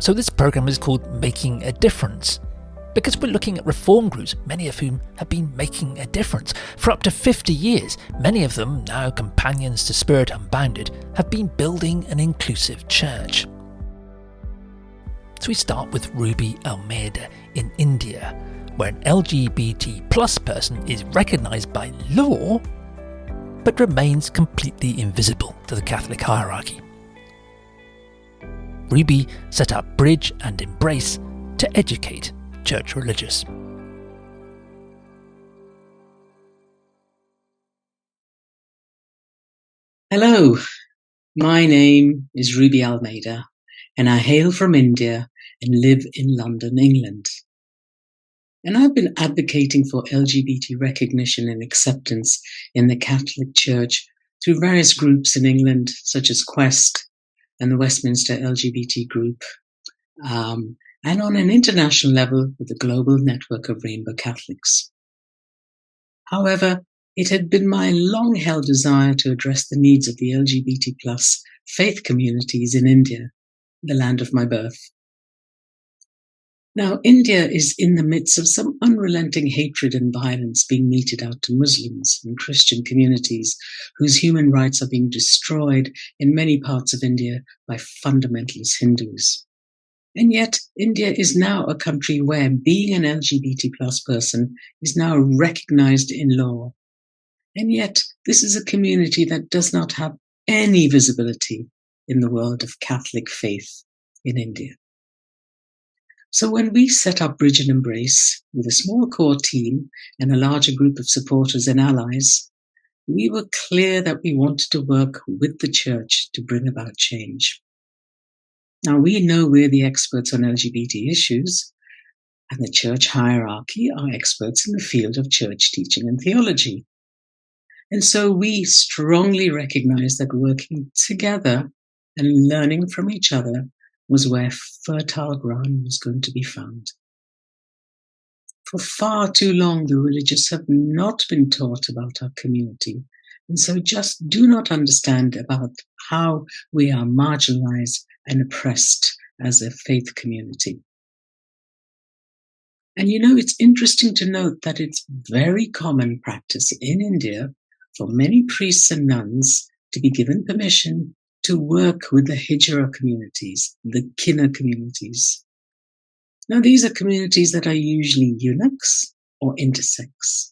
So this programme is called Making a Difference, because we're looking at reform groups, many of whom have been making a difference. For up to 50 years, many of them, now companions to Spirit Unbounded, have been building an inclusive church. So we start with Ruby Almeida in India, where an LGBT plus person is recognised by law, but remains completely invisible to the Catholic hierarchy. Ruby set up Bridge and Embrace to educate church religious. Hello, my name is Ruby Almeida, and I hail from India and live in London, England. And I've been advocating for LGBT recognition and acceptance in the Catholic Church through various groups in England, such as Quest and the Westminster LGBT group, and on an international level with the global network of Rainbow Catholics. However, it had been my long-held desire to address the needs of the LGBT plus faith communities in India, the land of my birth. Now, India is in the midst of some unrelenting hatred and violence being meted out to Muslims and Christian communities whose human rights are being destroyed in many parts of India by fundamentalist Hindus. And yet, India is now a country where being an LGBT plus person is now recognized in law. And yet, this is a community that does not have any visibility in the world of Catholic faith in India. So when we set up Bridge and Embrace with a small core team and a larger group of supporters and allies, we were clear that we wanted to work with the church to bring about change. Now, we know we're the experts on LGBT issues, and the church hierarchy are experts in the field of church teaching and theology. And so we strongly recognize that working together and learning from each other was where fertile ground was going to be found. For far too long, the religious have not been taught about our community, and so just do not understand about how we are marginalized and oppressed as a faith community. And it's interesting to note that it's very common practice in India for many priests and nuns to be given permission to work with the Hijra communities, the Kinna communities. Now, these are communities that are usually eunuchs or intersex,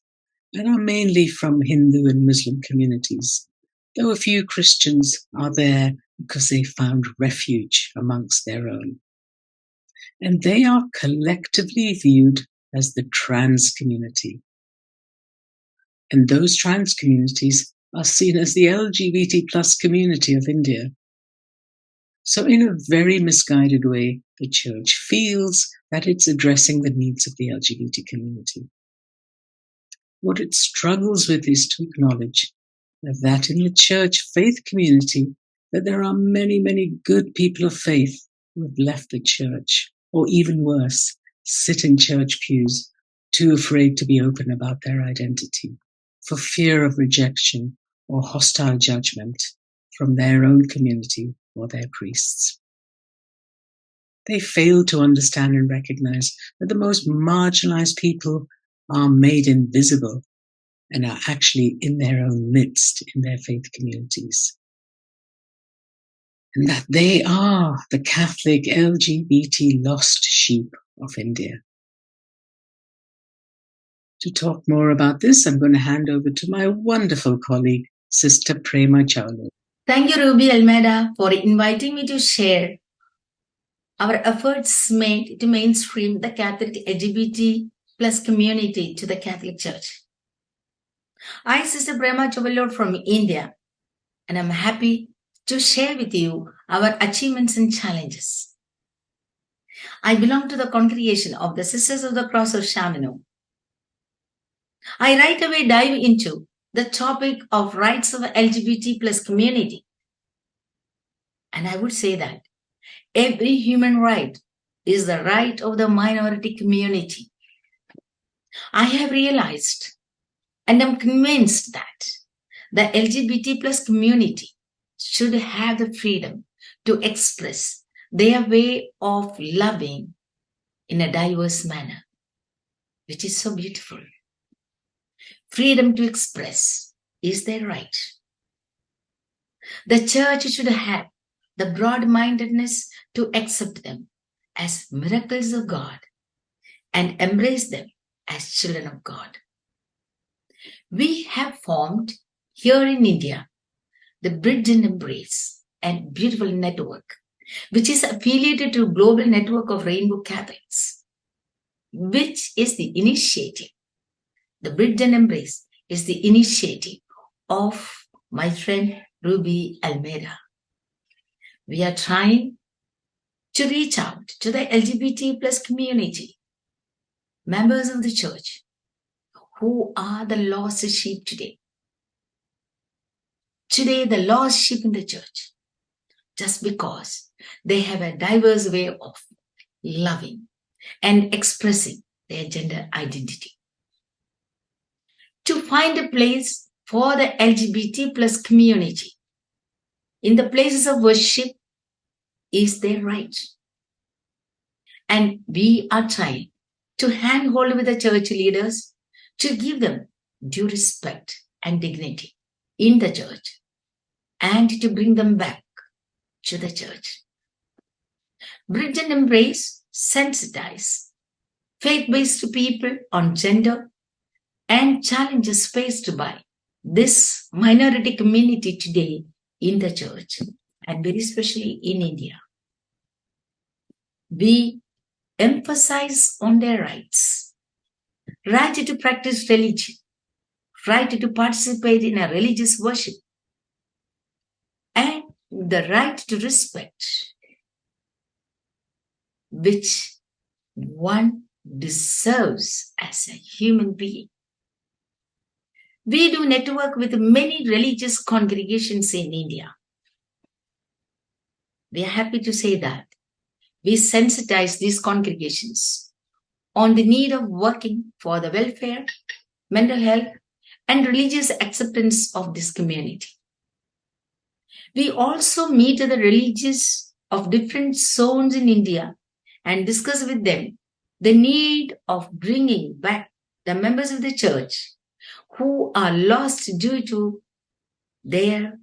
and are mainly from Hindu and Muslim communities, though a few Christians are there because they found refuge amongst their own. And they are collectively viewed as the trans community. And those trans communities are seen as the LGBT plus community of India. So in a very misguided way, the church feels that it's addressing the needs of the LGBT community. What it struggles with is to acknowledge that in the church faith community, that there are many, many good people of faith who have left the church, or even worse, sit in church pews, too afraid to be open about their identity, for fear of rejection or hostile judgment from their own community or their priests. They fail to understand and recognize that the most marginalized people are made invisible and are actually in their own midst in their faith communities. And that they are the Catholic LGBT lost sheep of India. To talk more about this, I'm going to hand over to my wonderful colleague, Sister Prema Chawla. Thank you, Ruby Almeida, for inviting me to share our efforts made to mainstream the Catholic LGBT plus community to the Catholic Church. I, Sister Prema Chawla from India, and I'm happy to share with you our achievements and challenges. I belong to the congregation of the Sisters of the Cross of Shamano. I right away dive into the topic of rights of the LGBT plus community. And I would say that every human right is the right of the minority community. I have realized and am convinced that the LGBT plus community should have the freedom to express their way of loving in a diverse manner, which is so beautiful. Freedom to express is their right. The church should have the broad-mindedness to accept them as miracles of God and embrace them as children of God. We have formed here in India the Bridge and Embrace and beautiful network, which is affiliated to Global Network of Rainbow Catholics, which is the initiative. The Bridge and Embrace is the initiative of my friend Ruby Almeida. We are trying to reach out to the LGBT plus community, members of the church, who are the lost sheep today. Today, the lost sheep in the church, just because they have a diverse way of loving and expressing their gender identity. To find a place for the LGBT plus community in the places of worship is their right. And we are trying to handhold with the church leaders to give them due respect and dignity in the church and to bring them back to the church. Bridge and Embrace sensitize faith-based people on gender and challenges faced by this minority community today in the church, and very especially in India. We emphasize on their rights, right to practice religion, right to participate in a religious worship, and the right to respect which one deserves as a human being. We do network with many religious congregations in India. We are happy to say that we sensitize these congregations on the need of working for the welfare, mental health, and religious acceptance of this community. We also meet the religious of different zones in India and discuss with them the need of bringing back the members of the church who are lost due to their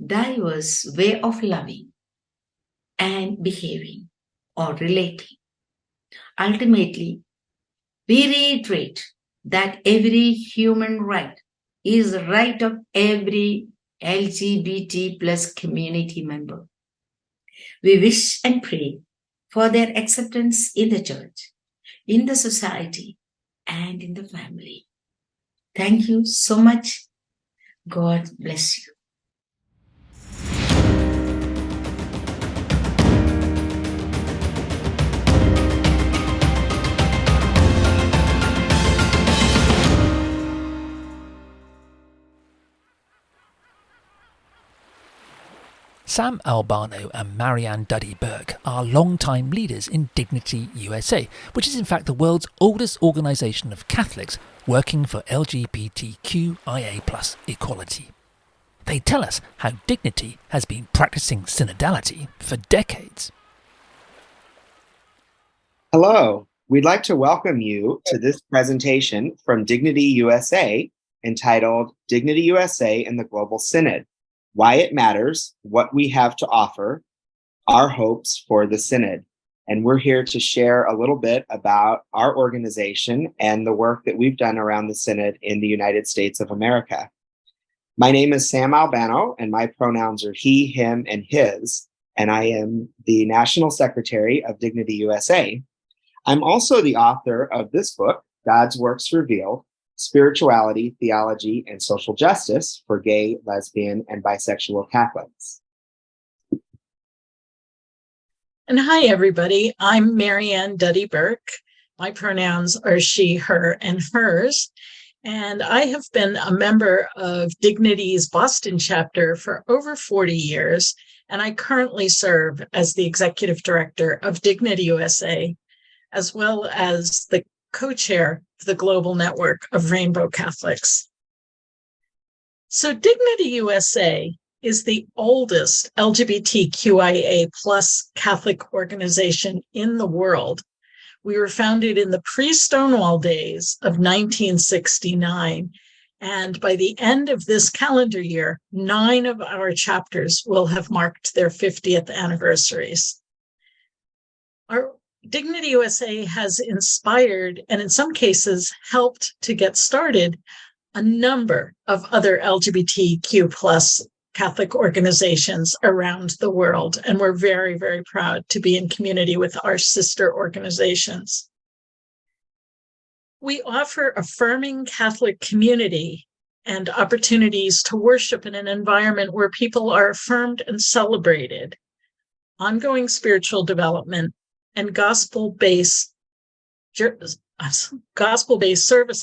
diverse way of loving and behaving or relating. Ultimately, we reiterate that every human right is the right of every LGBT plus community member. We wish and pray for their acceptance in the church, in the society, and in the family. Thank you so much. God bless you. Sam Albano and Marianne Duddy-Burke are long-time leaders in Dignity USA, which is in fact the world's oldest organisation of Catholics working for LGBTQIA+ equality. They tell us how Dignity has been practising synodality for decades. Hello, we'd like to welcome you to this presentation from Dignity USA entitled Dignity USA and the Global Synod: Why It Matters, What We Have to Offer, Our Hopes for the Synod. And we're here to share a little bit about our organization and the work that we've done around the Synod in the United States of America. My name is Sam Albano, and my pronouns are he, him, and his, and I am the National Secretary of Dignity USA. I'm also the author of this book, God's Works Revealed: Spirituality, Theology, and Social Justice for Gay, Lesbian, and Bisexual Catholics. And hi, everybody. I'm Marianne Duddy-Burke. My pronouns are she, her, and hers. And I have been a member of Dignity's Boston chapter for over 40 years. And I currently serve as the executive director of Dignity USA, as well as the co-chair of the Global Network of Rainbow Catholics. So Dignity USA is the oldest LGBTQIA plus Catholic organization in the world. We were founded in the pre-Stonewall days of 1969. And by the end of this calendar year, 9 of our chapters will have marked their 50th anniversaries. Our Dignity USA has inspired and in some cases helped to get started a number of other LGBTQ plus Catholic organizations around the world. And we're very, very proud to be in community with our sister organizations. We offer affirming Catholic community and opportunities to worship in an environment where people are affirmed and celebrated, ongoing spiritual development, and gospel-based service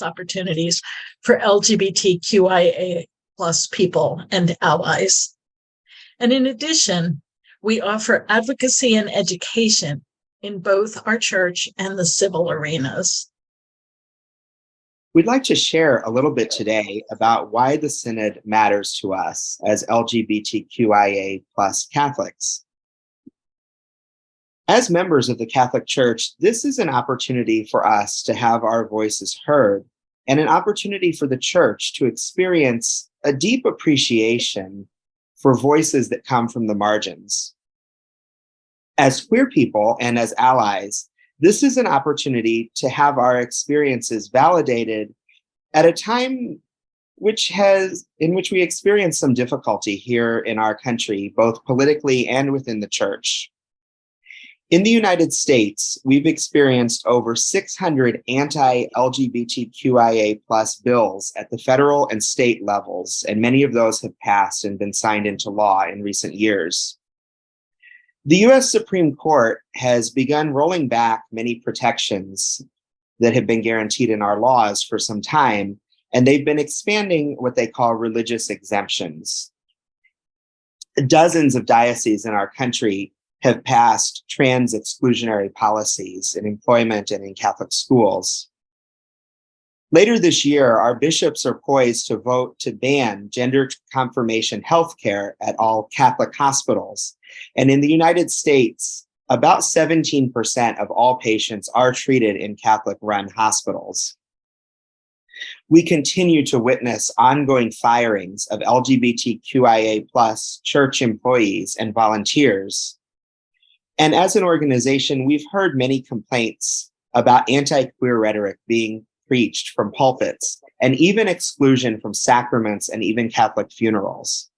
opportunities for LGBTQIA plus people and allies. And in addition, we offer advocacy and education in both our church and the civil arenas. We'd like to share a little bit today about why the Synod matters to us as LGBTQIA plus Catholics. As members of the Catholic Church, this is an opportunity for us to have our voices heard and an opportunity for the Church to experience a deep appreciation for voices that come from the margins. As queer people and as allies, this is an opportunity to have our experiences validated at a time in which we experience some difficulty here in our country, both politically and within the Church. In the United States, we've experienced over 600 anti-LGBTQIA plus bills at the federal and state levels, and many of those have passed and been signed into law in recent years. The U.S. Supreme Court has begun rolling back many protections that have been guaranteed in our laws for some time, and they've been expanding what they call religious exemptions. Dozens of dioceses in our country have passed trans exclusionary policies in employment and in Catholic schools. Later this year, our bishops are poised to vote to ban gender confirmation healthcare at all Catholic hospitals. And in the United States, about 17% of all patients are treated in Catholic-run hospitals. We continue to witness ongoing firings of LGBTQIA plus church employees and volunteers. And as an organization, we've heard many complaints about anti-queer rhetoric being preached from pulpits, and even exclusion from sacraments and even Catholic funerals.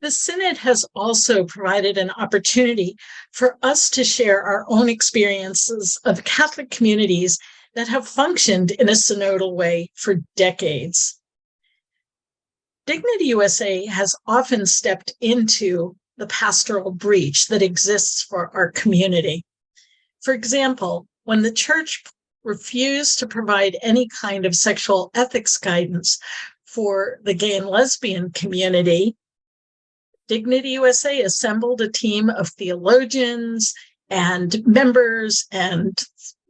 The Synod has also provided an opportunity for us to share our own experiences of Catholic communities that have functioned in a synodal way for decades. Dignity USA has often stepped into the pastoral breach that exists for our community. For example, when the Church refused to provide any kind of sexual ethics guidance for the gay and lesbian community, Dignity USA assembled a team of theologians and members and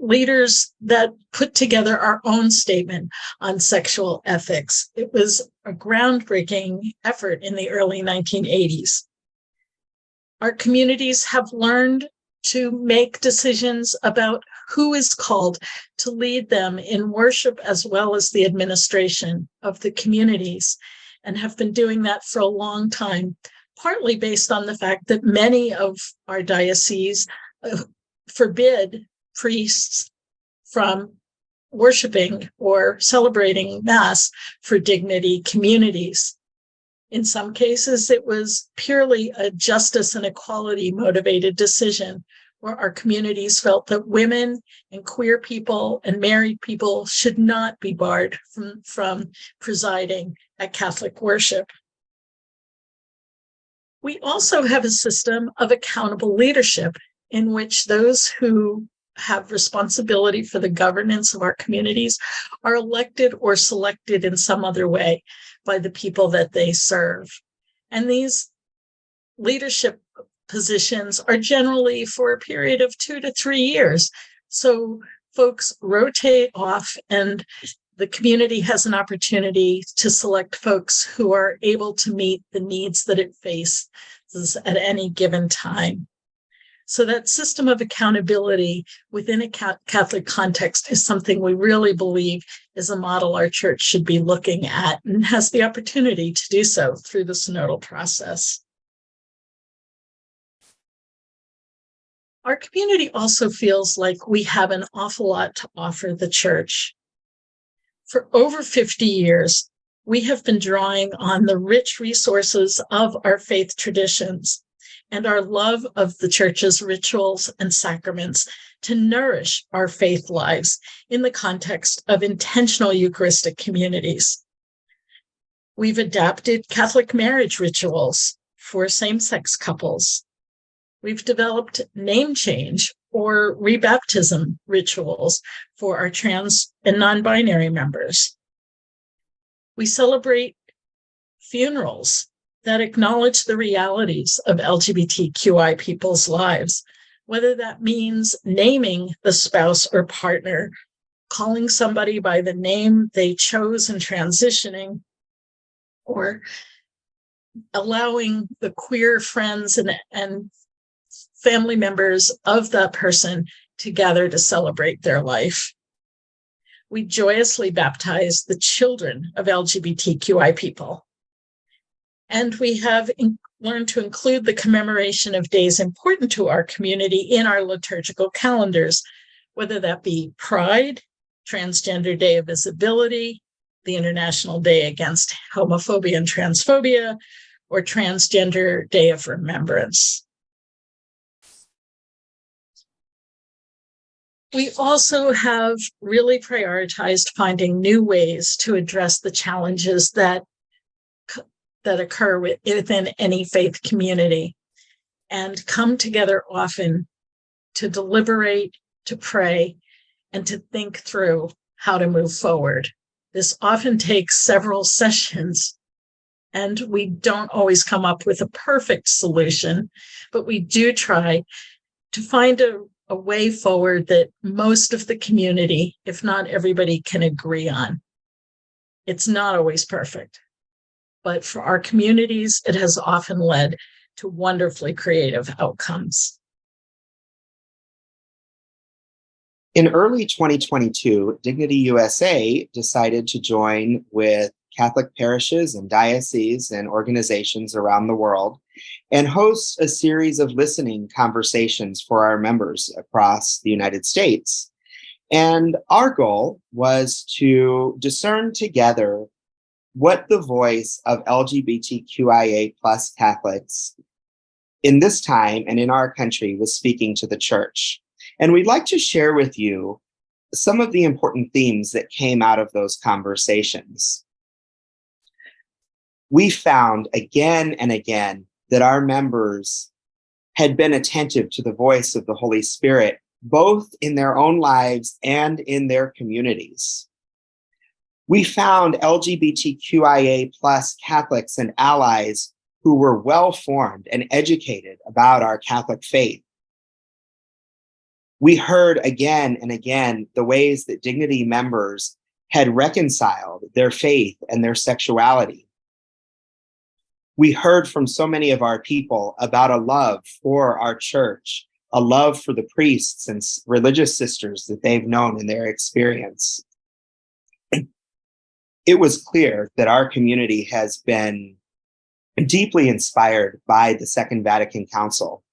leaders that put together our own statement on sexual ethics. It was a groundbreaking effort in the early 1980s. Our communities have learned to make decisions about who is called to lead them in worship as well as the administration of the communities, and have been doing that for a long time, partly based on the fact that many of our dioceses forbid priests from worshiping or celebrating Mass for dignity communities. In some cases, it was purely a justice and equality motivated decision, where our communities felt that women and queer people and married people should not be barred from presiding at Catholic worship. We also have a system of accountable leadership in which those who have responsibility for the governance of our communities are elected or selected in some other way by the people that they serve. And these leadership positions are generally for a period of 2 to 3 years. So folks rotate off, and the community has an opportunity to select folks who are able to meet the needs that it faces at any given time. So that system of accountability within a Catholic context is something we really believe is a model our church should be looking at, and has the opportunity to do so through the synodal process. Our community also feels like we have an awful lot to offer the church. For over 50 years, we have been drawing on the rich resources of our faith traditions and our love of the church's rituals and sacraments to nourish our faith lives in the context of intentional Eucharistic communities. We've adapted Catholic marriage rituals for same-sex couples. We've developed name change or rebaptism rituals for our trans and non-binary members. We celebrate funerals that acknowledge the realities of LGBTQI people's lives, whether that means naming the spouse or partner, calling somebody by the name they chose in transitioning, or allowing the queer friends and family members of that person to gather to celebrate their life. We joyously baptize the children of LGBTQI people. And we have learned to include the commemoration of days important to our community in our liturgical calendars, whether that be Pride, Transgender Day of Visibility, the International Day Against Homophobia and Transphobia, or Transgender Day of Remembrance. We also have really prioritized finding new ways to address the challenges that occur within any faith community, and come together often to deliberate, to pray, and to think through how to move forward. This often takes several sessions, and we don't always come up with a perfect solution, but we do try to find a way forward that most of the community, if not everybody, can agree on. It's not always perfect, but for our communities, it has often led to wonderfully creative outcomes. In early 2022, Dignity USA decided to join with Catholic parishes and dioceses and organizations around the world and host a series of listening conversations for our members across the United States. And our goal was to discern together what the voice of LGBTQIA plus Catholics in this time and in our country was speaking to the church. And we'd like to share with you some of the important themes that came out of those conversations. We found again and again that our members had been attentive to the voice of the Holy Spirit, both in their own lives and in their communities. We found LGBTQIA plus Catholics and allies who were well-formed and educated about our Catholic faith. We heard again and again the ways that Dignity members had reconciled their faith and their sexuality. We heard from so many of our people about a love for our church, a love for the priests and religious sisters that they've known in their experience. It was clear that our community has been deeply inspired by the Second Vatican Council.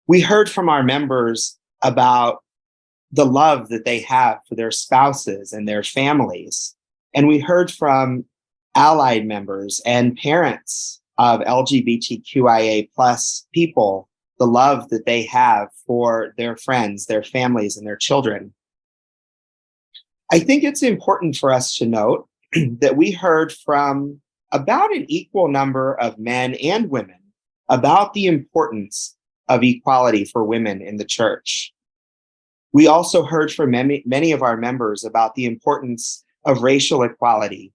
We heard from our members about the love that they have for their spouses and their families. And we heard from allied members and parents of LGBTQIA plus people, the love that they have for their friends, their families, and their children. I think it's important for us to note that we heard from about an equal number of men and women about the importance of equality for women in the church. We also heard from many of our members about the importance of racial equality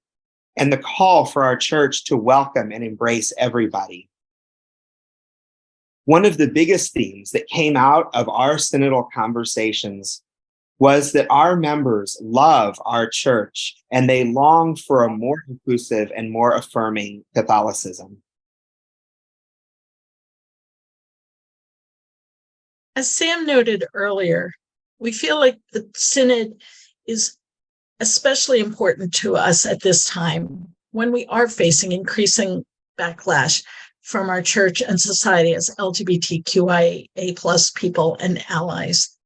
and the call for our church to welcome and embrace everybody. One of the biggest themes that came out of our synodal conversations was that our members love our church and they long for a more inclusive and more affirming Catholicism. As Sam noted earlier, we feel like the Synod is especially important to us at this time when we are facing increasing backlash from our church and society as LGBTQIA plus people and allies.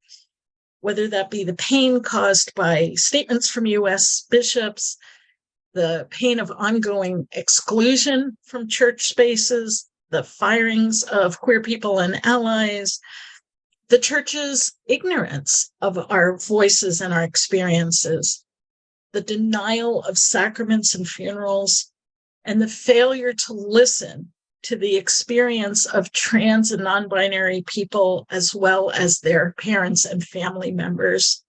Whether that be the pain caused by statements from US bishops, the pain of ongoing exclusion from church spaces, the firings of queer people and allies, the church's ignorance of our voices and our experiences, the denial of sacraments and funerals, and the failure to listen to the experience of trans and non-binary people, as well as their parents and family members.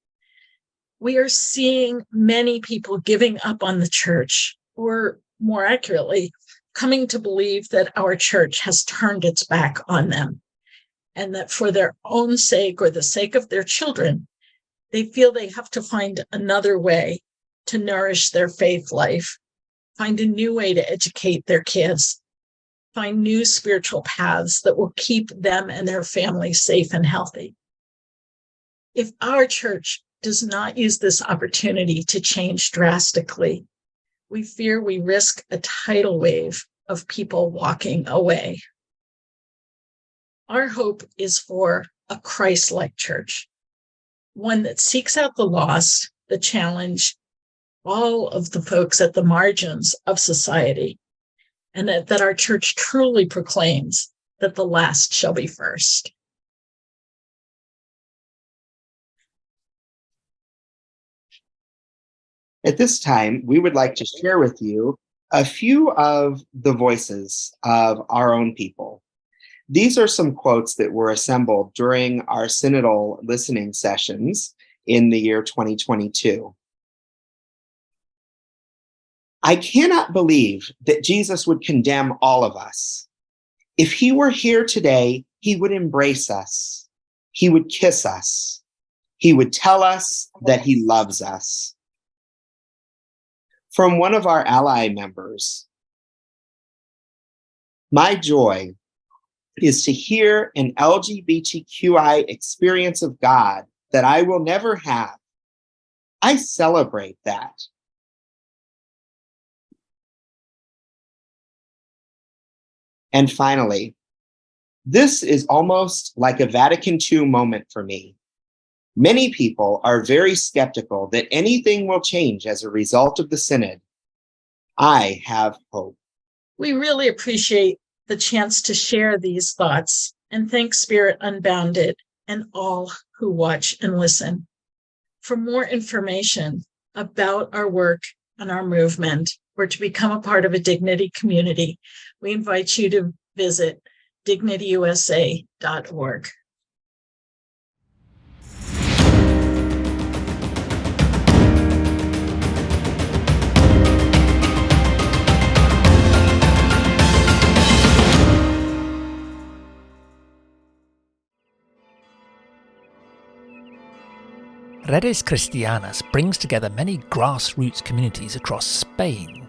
We are seeing many people giving up on the church, or more accurately, coming to believe that our church has turned its back on them, and that for their own sake or the sake of their children, they feel they have to find another way to nourish their faith life, find a new way to educate their kids, find new spiritual paths that will keep them and their families safe and healthy. If our church does not use this opportunity to change drastically, we fear we risk a tidal wave of people walking away. Our hope is for a Christ-like church, one that seeks out the lost, the challenged, all of the folks at the margins of society, and that our church truly proclaims that the last shall be first. At this time, we would like to share with you a few of the voices of our own people. These are some quotes that were assembled during our synodal listening sessions in the year 2022. I cannot believe that Jesus would condemn all of us. If he were here today, he would embrace us. He would kiss us. He would tell us that he loves us. From one of our ally members, my joy is to hear an LGBTQI experience of God that I will never have. I celebrate that. And finally, this is almost like a Vatican II moment for me. Many people are very skeptical that anything will change as a result of the Synod. I have hope. We really appreciate the chance to share these thoughts and thank Spirit Unbounded and all who watch and listen. For more information about our work and our movement, or to become a part of a Dignity community, we invite you to visit dignityusa.org. Redes Cristianas brings together many grassroots communities across Spain.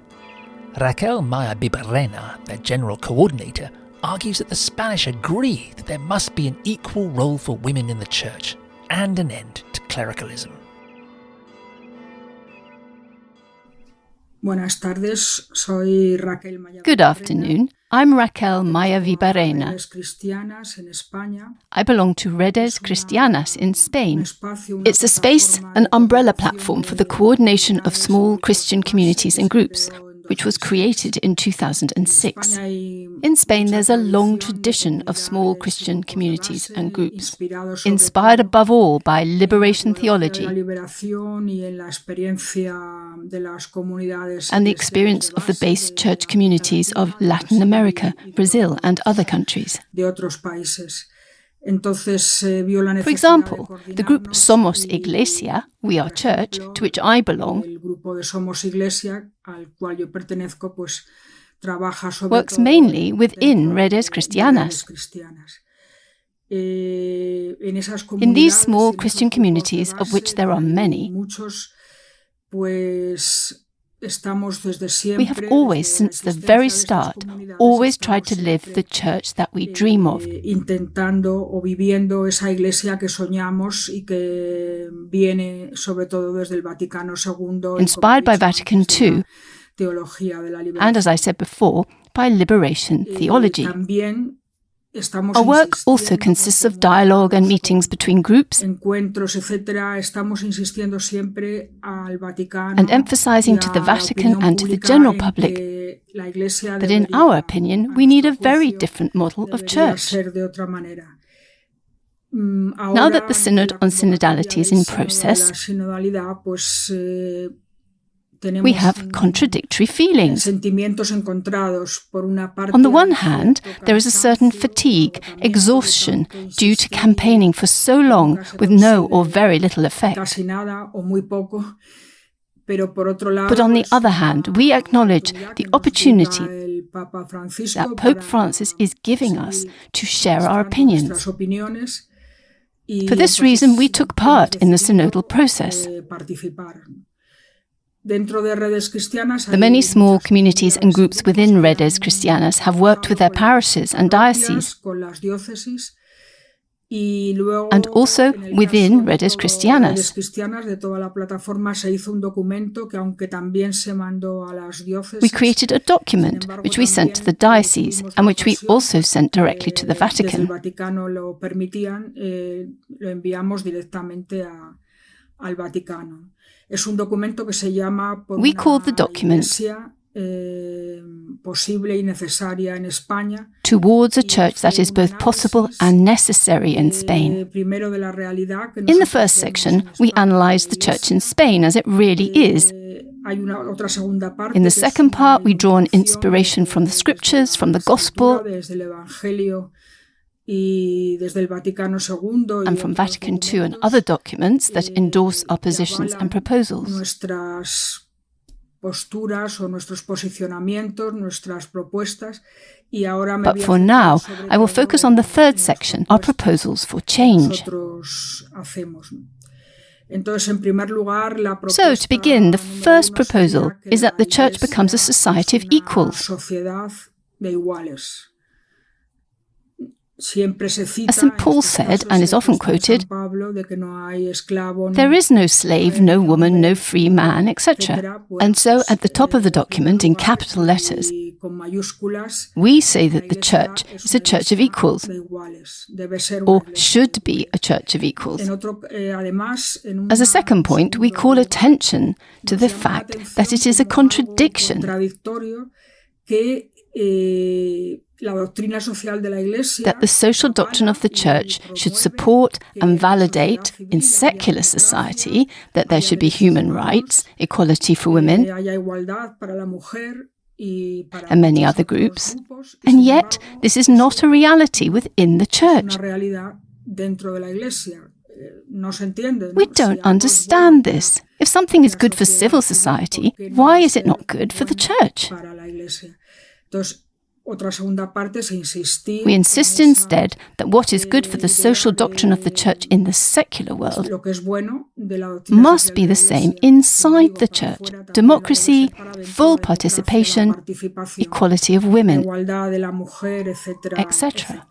Raquel Mallavibarrena, their general coordinator, argues that the Spanish agree that there must be an equal role for women in the church and an end to clericalism. Good afternoon. I'm Raquel Mallavibarrena. I belong to Redes Cristianas in Spain. It's a space, an umbrella platform for the coordination of small Christian communities and groups, which was created in 2006. In Spain, there's a long tradition of small Christian communities and groups, inspired above all by liberation theology and the experience of the base church communities of Latin America, Brazil, and other countries. For example, the group Somos Iglesia, We Are Church, to which I belong, works mainly within Redes Cristianas. In these small Christian communities, of which there are many, we have always, since the very start, always tried to live the church that we dream of. Inspired by Vatican II, and as I said before, by liberation theology. Our work also consists of dialogue and meetings between groups and emphasizing to the Vatican and to the general public that in our opinion we need a very different model of church. Now that the Synod on Synodality is in process, we have contradictory feelings. On the one hand, there is a certain fatigue, exhaustion, due to campaigning for so long with no or very little effect. But on the other hand, we acknowledge the opportunity that Pope Francis is giving us to share our opinions. For this reason, we took part in the synodal process. The many small communities and groups within Redes Christianas have worked with their parishes and dioceses, and also within Redes Christianas. We created a document which we sent to the diocese and which we also sent directly to the Vatican. We called the document Towards a Church That Is Both Possible and Necessary in Spain. In the first section, we analysed the Church in Spain as it really is. In the second part, we draw on inspiration from the Scriptures, from the Gospel, and from Vatican II and other documents that endorse our positions and proposals. But for now, I will focus on the third section, our proposals for change. So, to begin, the first proposal is that the Church becomes a society of equals. As St. Paul said, and is often quoted, there is no slave, no woman, no free man, etc. And so, at the top of the document, in capital letters, we say that the Church is a church of equals, or should be a church of equals. As a second point, we call attention to the fact that it is a contradiction that the social doctrine of the Church should support and validate in secular society that there should be human rights, equality for women, and many other groups, and yet this is not a reality within the Church. We don't understand this. If something is good for civil society, why is it not good for the Church? We insist instead that what is good for the social doctrine of the Church in the secular world must be the same inside the Church: democracy, full participation, equality of women, etc.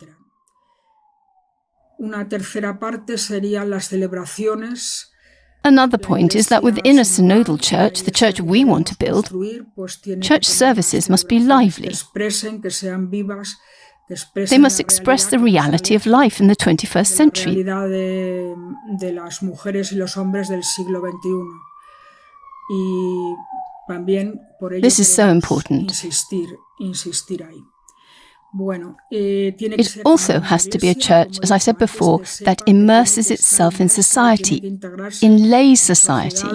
Another point is that within a synodal church, the church we want to build, church services must be lively. They must express the reality of life in the 21st century. This is so important. It also has to be a church, as I said before, that immerses itself in society, in lay society.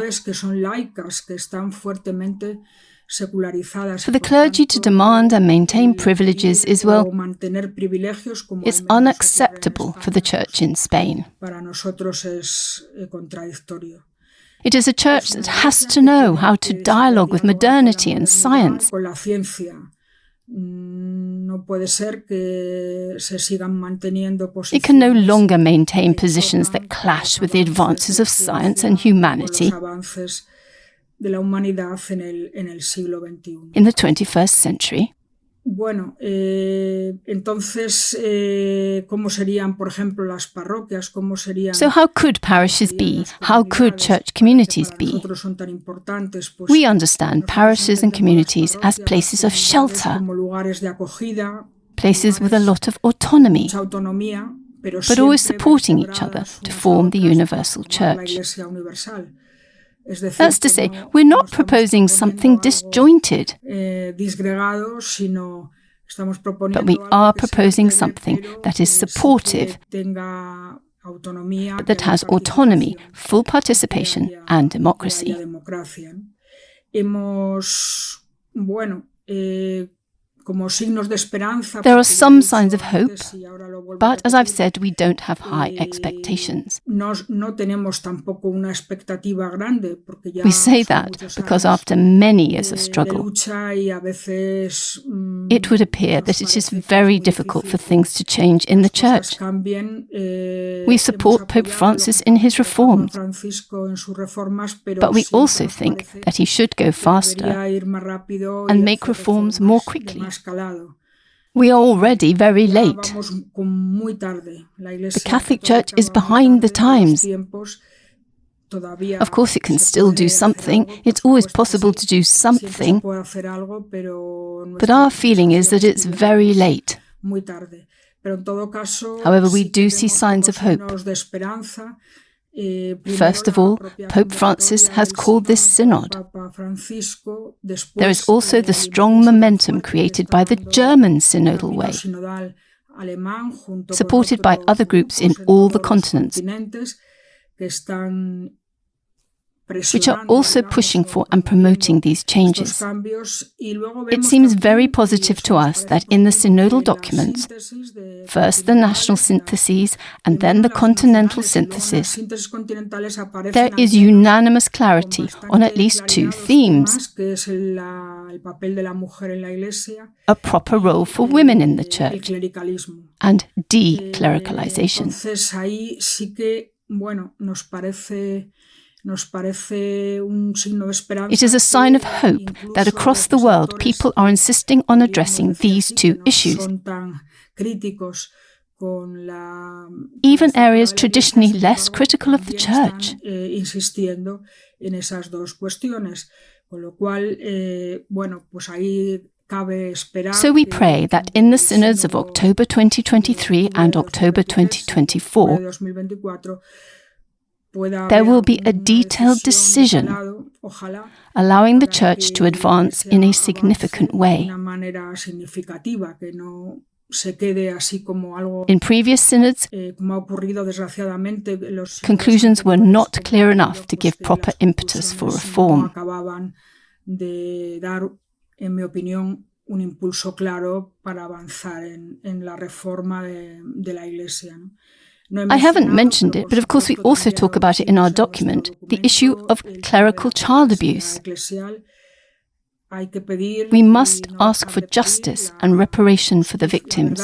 For the clergy to demand and maintain privileges is, well, it's unacceptable for the church in Spain. It is a church that has to know how to dialogue with modernity and science. It can no longer maintain positions that clash with the advances of science and humanity in the 21st century. So how could parishes be? How could church communities be? We understand parishes and communities as places of shelter, places with a lot of autonomy, but always supporting each other to form the universal church. That's to say, we're not proposing something disjointed, but we are proposing something that is supportive, but that has autonomy, full participation, and democracy. There are some signs of hope, but as I've said, we don't have high expectations. We say that because after many years of struggle, it would appear that it is very difficult for things to change in the Church. We support Pope Francis in his reforms, but we also think that he should go faster and make reforms more quickly. We are already very late. The Catholic Church is behind the times. Of course, it can still do something. It's always possible to do something. But our feeling is that it's very late. However, we do see signs of hope. First of all, Pope Francis has called this synod. There is also the strong momentum created by the German synodal way, supported by other groups in all the continents, which are also pushing for and promoting these changes. It seems very positive to us that in the synodal documents, first the national syntheses and then the continental synthesis, there is unanimous clarity on at least two themes: a proper role for women in the Church and de-clericalization. It is a sign of hope that across the world people are insisting on addressing these two issues. Even areas traditionally less critical of the Church. So we pray that in the synods of October 2023 and October 2024, there will be a detailed decision allowing the Church to advance in a significant way. In previous synods, conclusions were not clear enough to give proper impetus for reform. I haven't mentioned it, but of course we also talk about it in our document, the issue of clerical child abuse. We must ask for justice and reparation for the victims.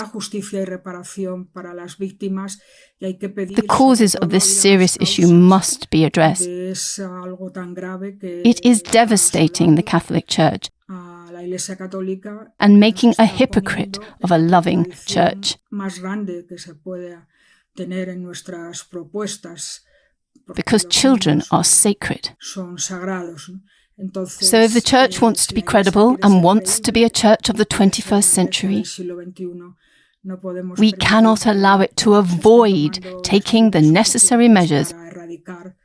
The causes of this serious issue must be addressed. It is devastating the Catholic Church and making a hypocrite of a loving Church. Because children are sacred. So if the Church wants to be credible and wants to be a Church of the 21st century, we cannot allow it to avoid taking the necessary measures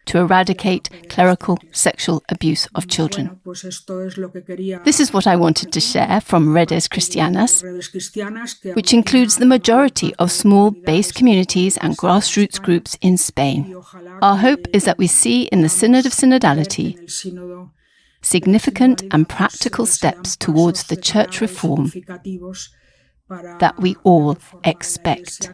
to eradicate clerical sexual abuse of children. This is what I wanted to share from Redes Cristianas, which includes the majority of small base communities and grassroots groups in Spain. Our hope is that we see in the Synod of Synodality significant and practical steps towards the Church reform that we all expect.